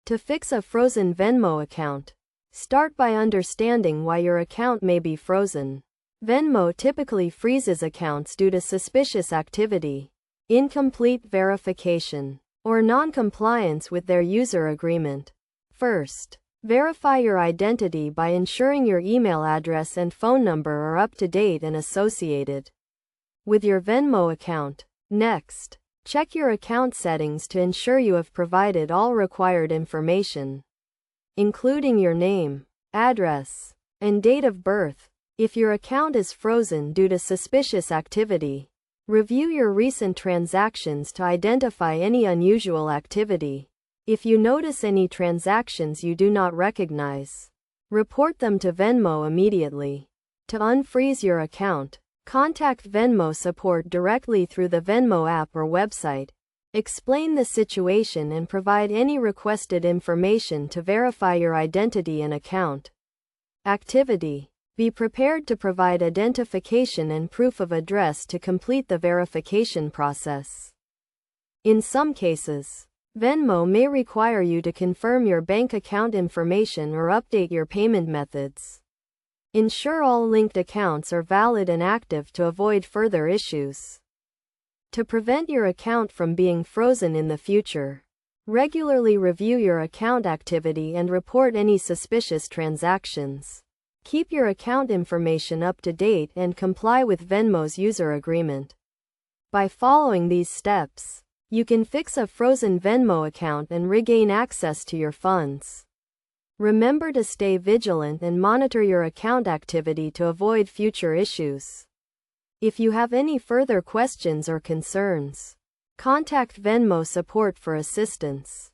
To fix a frozen Venmo account, start by understanding why your account may be frozen. Venmo typically freezes accounts due to suspicious activity, incomplete verification, or non-compliance with their user agreement. First, verify your identity by ensuring your email address and phone number are up to date and associated with your Venmo account. Next, check your account settings to ensure you have provided all required information, including your name, address, and date of birth. If your account is frozen due to suspicious activity, review your recent transactions to identify any unusual activity. If you notice any transactions you do not recognize, report them to Venmo immediately. To unfreeze your account, contact Venmo support directly through the Venmo app or website. Explain the situation and provide any requested information to verify your identity and account activity. Be prepared to provide identification and proof of address to complete the verification process. In some cases, Venmo may require you to confirm your bank account information or update your payment methods. Ensure all linked accounts are valid and active to avoid further issues. To prevent your account from being frozen in the future, regularly review your account activity and report any suspicious transactions. Keep your account information up to date and comply with Venmo's user agreement. By following these steps, you can fix a frozen Venmo account and regain access to your funds. Remember to stay vigilant and monitor your account activity to avoid future issues. If you have any further questions or concerns, contact Venmo support for assistance.